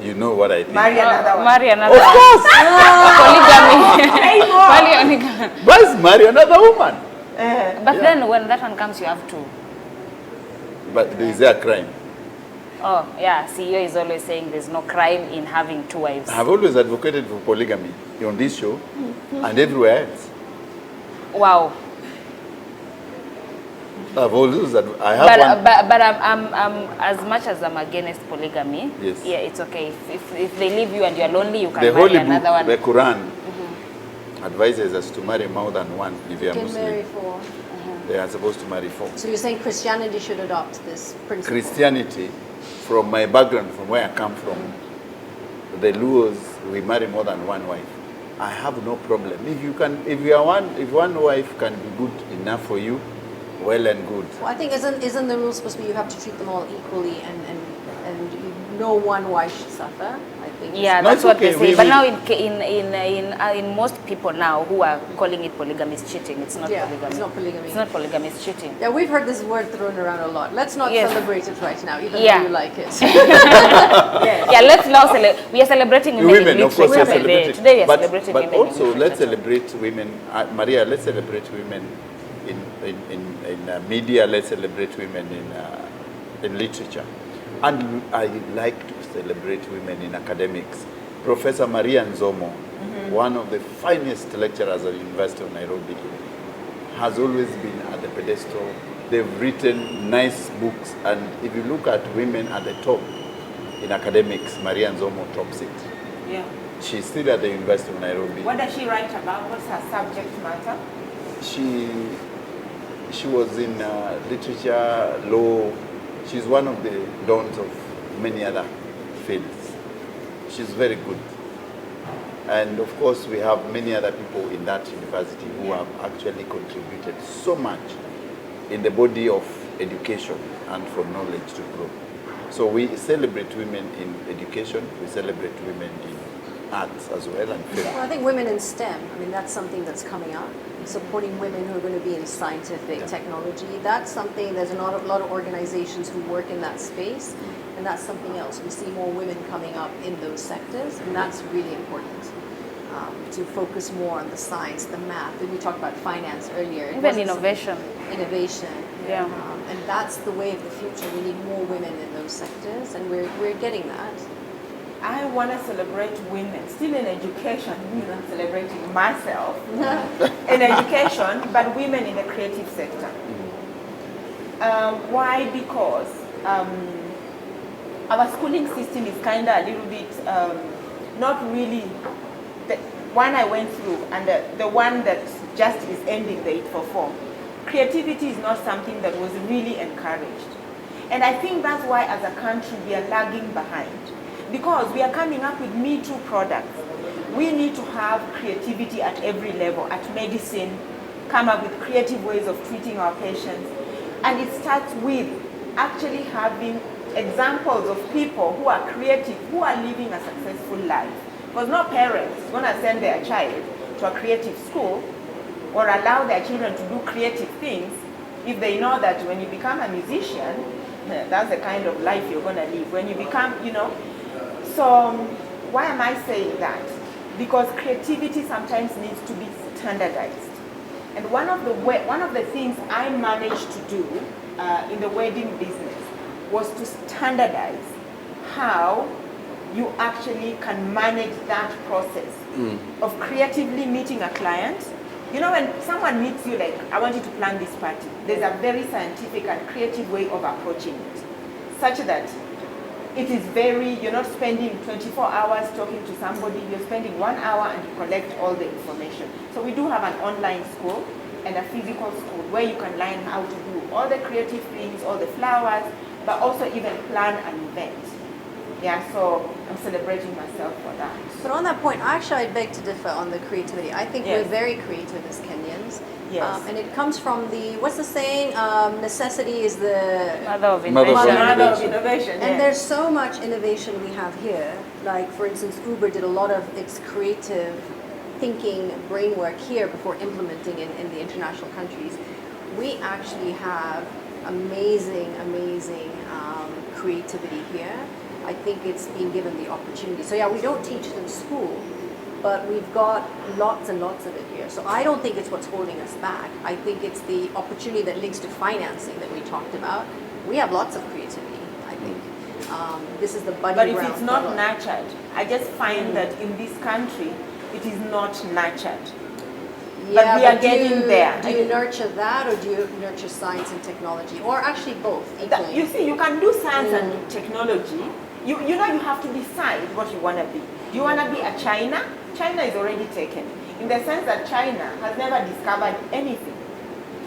You know what I think. Marry another one. Marry another Of one. course! Polygamy. Pay more. Polygamy. But marry another woman. But then when that one comes, you have to. But is there a crime? Oh, yeah, CEO is always saying there's no crime in having 2 wives. I've always advocated for polygamy on this show and everywhere else. Wow. I've always, I have one. But I'm as much as I'm against polygamy. Yes. Yeah, it's okay. If they leave you and you're lonely, you can The marry Holy another Book, one. the Quran, advises us to marry more than one if you are Can marry Muslim. for. They are supposed to marry 4. So you're saying Christianity should adopt this principle? Christianity, from my background, from where I come from, the Luos, we marry more than 1 wife. I have no problem. If one wife can be good enough for you, well and good. Well, I think isn't the rule supposed to be you have to treat them all equally and no one wife should suffer? I think. Yeah, No, that's it's what okay. they say. We- But we- now in most people now who are calling it polygamy is cheating. It's not polygamy. It's not polygamy. It's not polygamy. It's cheating. Yeah, we've heard this word thrown around a lot. Let's not Yes. celebrate it right now, even Yeah. though you like it. Yeah, let's now celebrate. We are celebrating women, Women, in of course, literature we're today. celebrating. Today we are but, celebrating but women. also, in let's literature. celebrate women. Maria, let's celebrate women in media. Let's celebrate women in literature. And I like to celebrate women in academics. Professor Maria Nzomo, one of the finest lecturers at the University of Nairobi, has always been at the pedestal. They've written nice books, and if you look at women at the top in academics, Maria Nzomo tops it. Yeah. She's still at the University of Nairobi. What does she write about? What's her subject matter? She was in literature, law. She's one of the dons of many other fields. She's very good. And of course, we have many other people in that university who have actually contributed so much in the body of education and for knowledge to grow. So we celebrate women in education, we celebrate women in arts as well, and film. Well, I think women in STEM, I mean, that's something that's coming up. Supporting women who are going to be in scientific technology. That's something, there's a lot of organizations who work in that space, and that's something else. We see more women coming up in those sectors, and that's really important. To focus more on the science, the math. And we talked about finance earlier. It Even wasn't innovation. Innovation. Yeah. And that's the way of the future. We need more women in those sectors, and we're getting that. I want to celebrate women, still in education, I'm celebrating myself in education, but women in the creative sector. Why? Because our schooling system is kind of a little bit, not really, the one I went through and the one that just is ending the 844. Creativity is not something that was really encouraged. And I think that's why as a country we are lagging behind. Because we are coming up with Me Too products. We need to have creativity at every level, at medicine, come up with creative ways of treating our patients. And it starts with actually having examples of people who are creative, who are living a successful life. Because no parent is going to send their child to a creative school or allow their children to do creative things if they know that when you become a musician, that's the kind of life you're going to live. When you become, So why am I saying that? Because creativity sometimes needs to be standardized. And one of the things I managed to do in the wedding business was to standardize how you actually can manage that process of creatively meeting a client. When someone meets you, like, I want you to plan this party, there's a very scientific and creative way of approaching it, such that it is you're not spending 24 hours talking to somebody, you're spending 1 hour and you collect all the information. So we do have an online school and a physical school where you can learn how to do all the creative things, all the flowers, but also even plan an event. Yeah, so I'm celebrating myself for that. But on that point, actually, I beg to differ on the creativity. I think Yes. we're very creative as Kenyans. Yes. And it comes from what's the saying? Necessity is the Mother of Mother of invention. Another of innovation. And yes. there's so much innovation we have here. Like, for instance, Uber did a lot of its creative thinking, brain work here before implementing in the international countries. We actually have amazing creativity here. I think it's being given the opportunity. So yeah, we don't teach it in school, but we've got lots and lots of it here. So I don't think it's what's holding us back. I think it's the opportunity that links to financing that we talked about. We have lots of creativity, I think. This is the buddy But if ground it's for not a lot. nurtured, I just find that in this country, it is not nurtured. Yeah, we are do getting you- there. Do you nurture that, or do you nurture science and technology, or actually both equally? You see, you can do science and technology. You have to decide what you want to be. Do you want to be a China? China is already taken, in the sense that China has never discovered anything.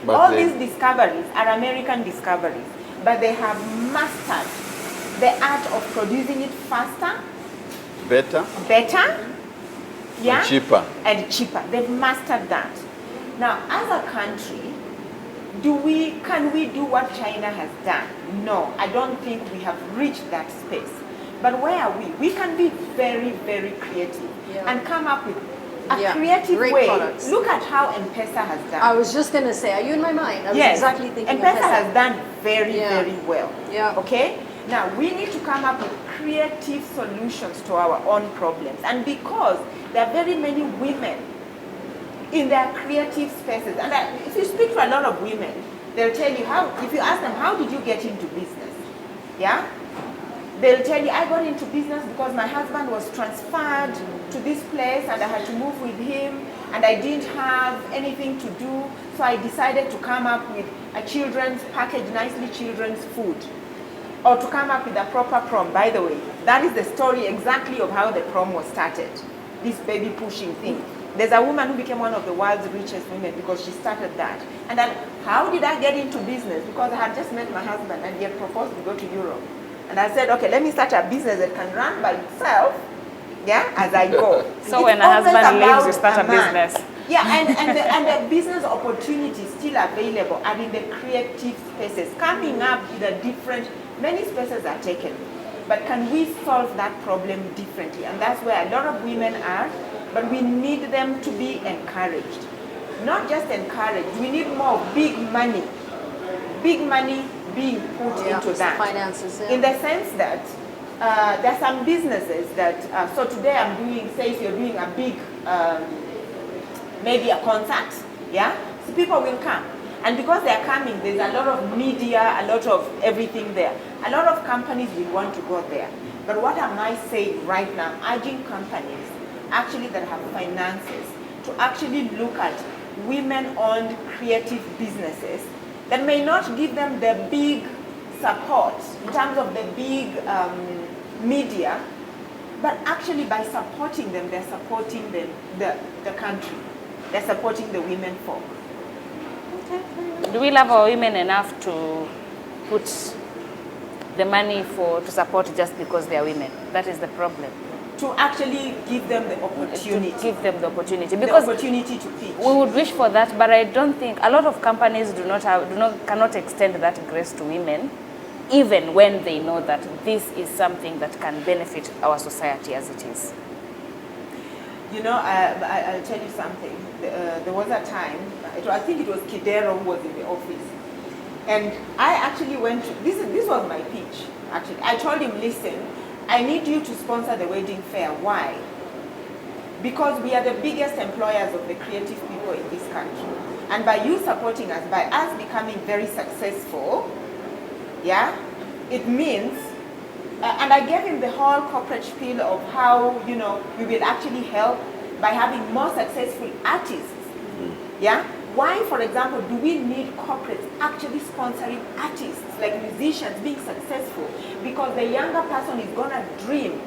But All they- these discoveries are American discoveries, but they have mastered the art of producing it faster, better, better, yeah, cheaper. and cheaper. They've mastered that. Now, as a country, can we do what China has done? No, I don't think we have reached that space. But where are we? We can be very, very creative and come up with a creative great way. products. Look at how M-Pesa has done. I was just going to say, are you in my mind? I was exactly thinking M-Pesa M-Pesa. has done very, very well. Yeah. Okay? Now, we need to come up with creative solutions to our own problems. And because there are very many women in their creative spaces, and if you speak to a lot of women, they'll tell you if you ask them, how did you get into business? Yeah? They'll tell you, I got into business because my husband was transferred to this place and I had to move with him and I didn't have anything to do, so I decided to come up with a packaged nicely children's food, or to come up with a proper prom. By the way, that is the story exactly of how the prom was started, this baby pushing thing. There's a woman who became one of the world's richest women because she started that. And then, how did I get into business? Because I had just met my husband and he had proposed to go to Europe. And I said, okay, let me start a business that can run by itself, yeah, as I go. So when a husband leaves, you start a business. Yeah, and the business opportunities still available are in the creative spaces, coming up with many spaces are taken. But can we solve that problem differently? And that's where a lot of women are, but we need them to be encouraged. Not just encouraged, we need more big money being put into that. Finances, In the sense that there are some businesses that, so today I'm doing, say if you're doing a big, maybe a concert, yeah? So people will come. And because they're coming, there's a lot of media, a lot of everything there. A lot of companies will want to go there. But what am I saying right now? Urging companies actually that have finances to actually look at women-owned creative businesses that may not give them the big support in terms of the big media, but actually by supporting them, they're supporting the country. They're supporting the women folk. Do we love our women enough to put the money to support just because they are women? That is the problem. To actually give them the opportunity. To give them the opportunity. The Because opportunity to pitch. we would wish for that, but I don't think a lot of companies cannot extend that grace to women, even when they know that this is something that can benefit our society as it is. You know, I'll tell you something. There was a time, I think it was Kidero who was in the office. And I actually went to, this was my pitch, actually. I told him, listen, I need you to sponsor the wedding fair. Why? Because we are the biggest employers of the creative people in this country. And by you supporting us, by us becoming very successful, yeah, it means, and I gave him the whole corporate spiel of how, you know, we will actually help by having more successful artists. Yeah? Why, for example, do we need corporates actually sponsoring artists, like musicians, being successful? Because the younger person is going to dream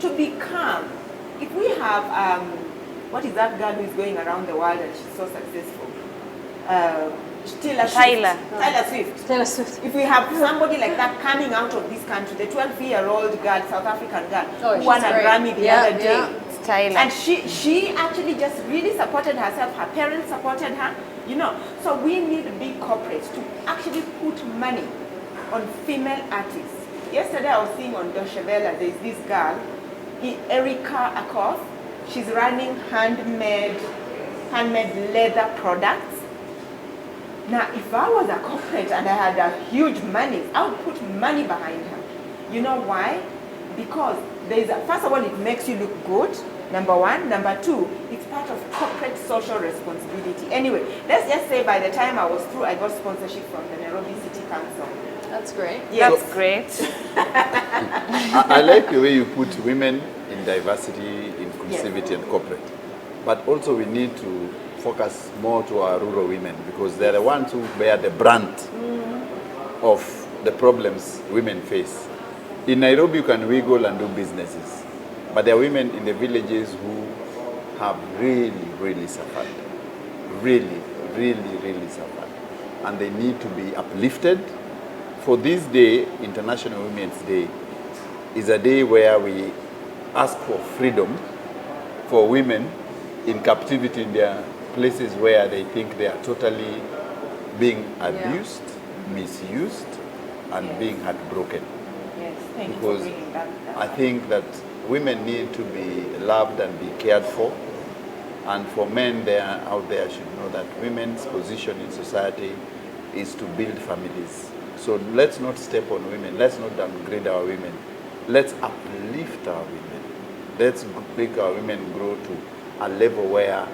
to become, if we have, what is that girl who is going around the world and she's so successful? Taylor Swift. If we have somebody like that coming out of this country, the 12-year-old girl, South African girl, who won a Grammy the other day. Tyler. And she actually just really supported herself. Her parents supported her, you know. So we need big corporates to actually put money on female artists. Yesterday I was seeing on Deutsche Welle, there's this girl, Erika Akoff. She's running handmade leather products. Now, if I was a corporate and I had a huge money, I would put money behind her. You know why? Because first of all, it makes you look good, number one. Number two, it's part of corporate social responsibility. Anyway, let's just say by the time I was through, I got sponsorship from the Nairobi City Council. That's great. Yes. That's great. I like the way you put women in diversity, inclusivity, and corporate. But also we need to focus more to our rural women because they're the ones who bear the brunt of the problems women face. In Nairobi, you can wiggle and do businesses. But there are women in the villages who have really, really suffered. Really, really, really suffered. and they need to be uplifted. For this day, International Women's Day, is a day where we ask for freedom for women in captivity in their places where they think they are totally being abused, misused, and being heartbroken. Yes, thank you Because for bringing that. I think that women need to be loved and be cared for. And for men out there should know that women's position in society is to build families. So let's not step on women. Let's not downgrade our women. Let's uplift our women. Let's make our women grow to a level where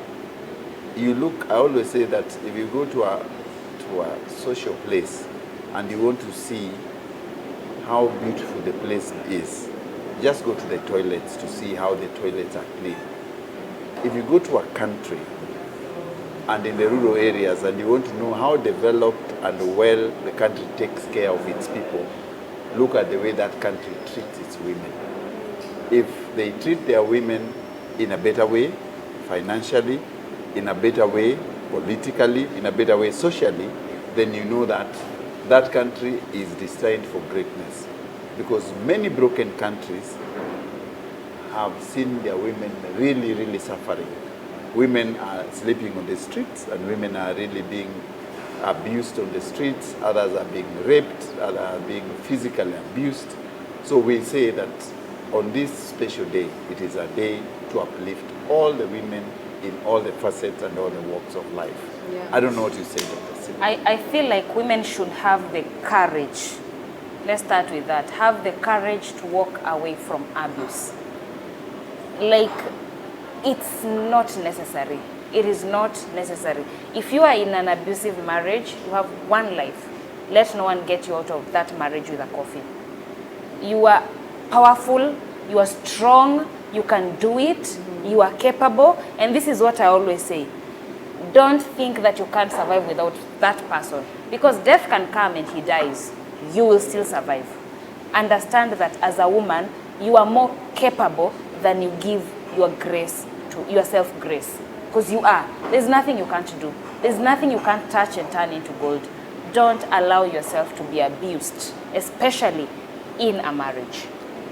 you look. I always say that if you go to a social place and you want to see how beautiful the place is, just go to the toilets to see how the toilets are clean. If you go to a country and in the rural areas and you want to know how developed and well the country takes care of its people, look at the way that country treats its women. If they treat their women in a better way, financially, in a better way, politically, in a better way, socially, then you know that that country is destined for greatness. Because many broken countries have seen their women really, really suffering. Women are sleeping on the streets, and women are really being abused on the streets. Others are being raped, others are being physically abused. So we say that on this special day, it is a day to uplift all the women in all the facets and all the walks of life. Yeah. I don't know what you say, Dr. Sima. I feel like women should have the courage. Let's start with that. Have the courage to walk away from abuse. Like, it's not necessary. It is not necessary. If you are in an abusive marriage, you have one life. Let no one get you out of that marriage with a coffin. You are powerful, you are strong, you can do it, you are capable, and this is what I always say. Don't think that you can't survive without that person, because death can come and he dies. You will still survive. Understand that as a woman, you are more capable than you give your grace to yourself grace, because you are. There's nothing you can't do. There's nothing you can't touch and turn into gold. Don't allow yourself to be abused, especially in a marriage.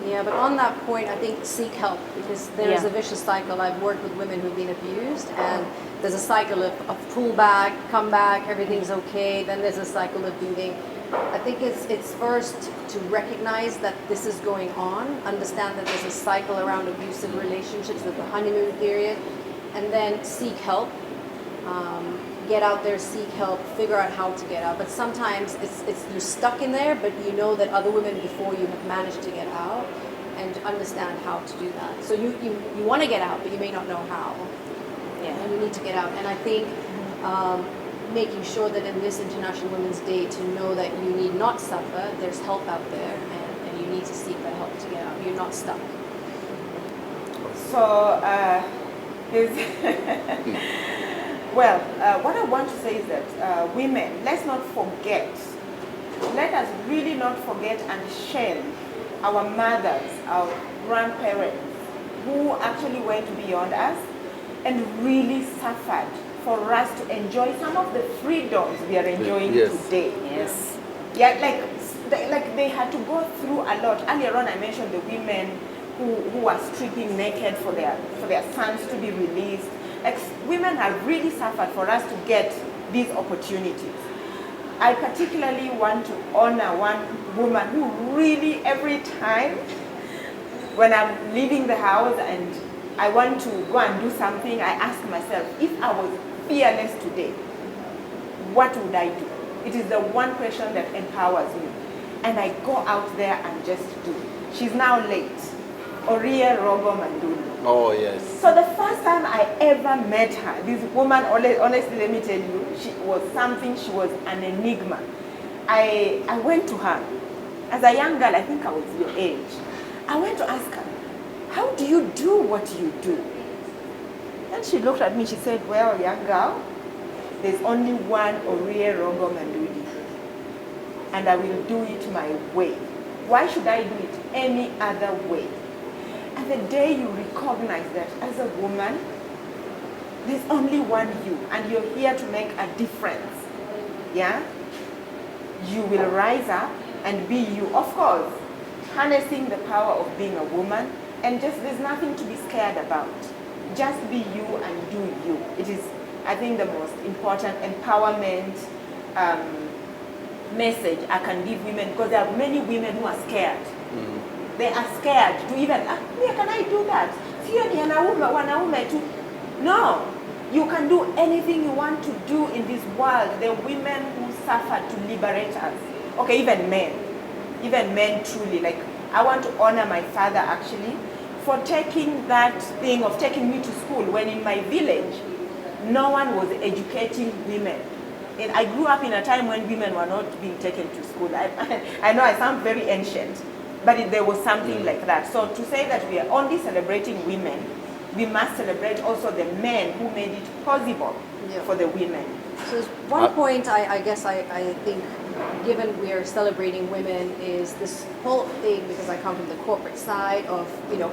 Yeah, but on that point, I think seek help, because there is a vicious cycle. I've worked with women who've been abused, and there's a cycle of pull back, come back, everything's okay. Then there's a cycle of beating. I think it's first to recognize that this is going on, understand that there's a cycle around abusive relationships with the honeymoon period, and then seek help. Get out there, seek help, figure out how to get out. But sometimes it's you're stuck in there, but you know that other women before you have managed to get out, and understand how to do that. So you want to get out, but you may not know how. Yeah. And you need to get out. And I think making sure that in this International Women's Day to know that you need not suffer, there's help out there, and you need to seek that help to get out. You're not stuck. So, well, what I want to say is that women, let's not forget, let us really not forget and shame our mothers, our grandparents, who actually went beyond us and really suffered for us to enjoy some of the freedoms we are enjoying today. Yes. Yeah, like they had to go through a lot. Earlier on, I mentioned the women who are stripping naked for their sons to be released. Like, women have really suffered for us to get these opportunities. I particularly want to honor one woman who really, every time when I'm leaving the house and I want to go and do something, I ask myself, if I was fearless today, what would I do? It is the one question that empowers me. And I go out there and just do. She's now late. Oria Rogo Manduli. Oh, yes. So the first time I ever met her, this woman, honestly, let me tell you, she was something, she was an enigma. I went to her. As a young girl, I think I was your age. I went to ask her, how do you do what you do? And she looked at me, she said, well, young girl, there's only one Orie Rogo Manduli, and I will do it my way. Why should I do it any other way? And the day you recognize that as a woman, there's only one you, and you're here to make a difference, yeah, you will rise up and be you. Of course, harnessing the power of being a woman, and just there's nothing to be scared about. Just be you and do you. It is, I think, the most important empowerment message I can give women, because there are many women who are scared. They are scared to even, can I do that? No, you can do anything you want to do in this world. The women who suffered to liberate us. Okay, even men truly. Like, I want to honor my father actually for taking that thing of taking me to school when in my village, no one was educating women. And I grew up in a time when women were not being taken to school. I know I sound very ancient, but there was something like that. So to say that we are only celebrating women, we must celebrate also the men who made it possible for the women. So one point I guess I think, given we are celebrating women, is this whole thing, because I come from the corporate side of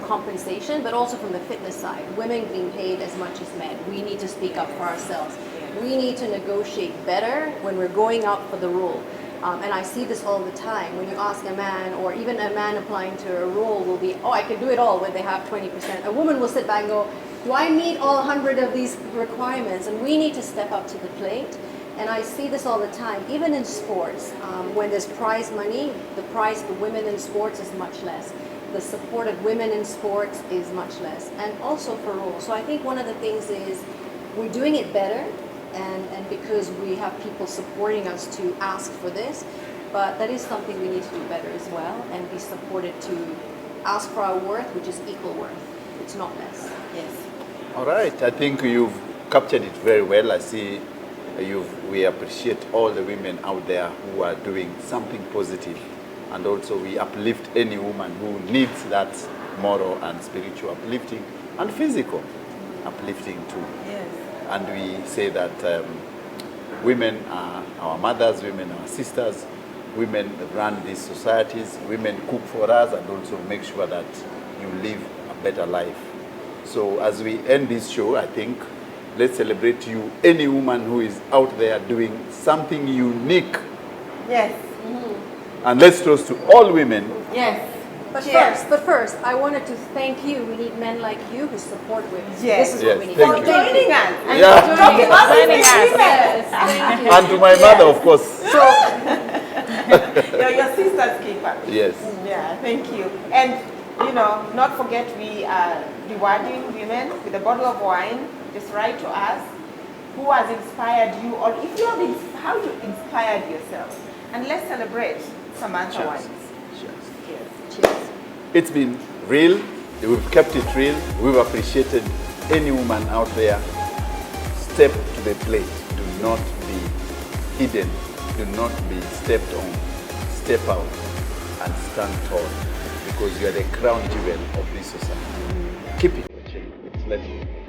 compensation, but also from the fitness side. Women being paid as much as men. We need to speak up for ourselves. We need to negotiate better when we're going up for the role. And I see this all the time. When you ask a man, or even a man applying to a role will be, I can do it all when they have 20%. A woman will sit back and go, do I meet all 100 of these requirements? And we need to step up to the plate. And I see this all the time, even in sports. When there's prize money, the prize for women in sports is much less. The support of women in sports is much less. And also for roles. So I think one of the things is we're doing it better. And because we have people supporting us to ask for this, but that is something we need to do better as well, and be supported to ask for our worth, which is equal worth. It's not less. Yes. All right, I think you've captured it very well. I see we appreciate all the women out there who are doing something positive, and also we uplift any woman who needs that moral and spiritual uplifting, and physical uplifting too. Yes. And we say that women are our mothers, women are our sisters, women run these societies, women cook for us, and also make sure that you live a better life. So as we end this show, I think let's celebrate you, any woman who is out there doing something unique. Yes. And let's toast to all women. Yes. But first, I wanted to thank you. We need men like you who support women. Yes. This is what we need. Thank you. Joining us. And Yeah. talking about Joining us. Yes, thank you. And to my mother, of course. So, you're your sister's keeper. Yes. Yeah, thank you. And, not forget we are rewarding women with a bottle of wine. Just write to us who has inspired you, or if you have how you inspired yourself. And let's celebrate Samantha Cheers. wines. Cheers. Cheers. It's been real. We've kept it real. We've appreciated any woman out there. Step to the plate. Do not be hidden. Do not be stepped on. Step out and stand tall, because you are the crown jewel of this society. Keep it. It's legendary.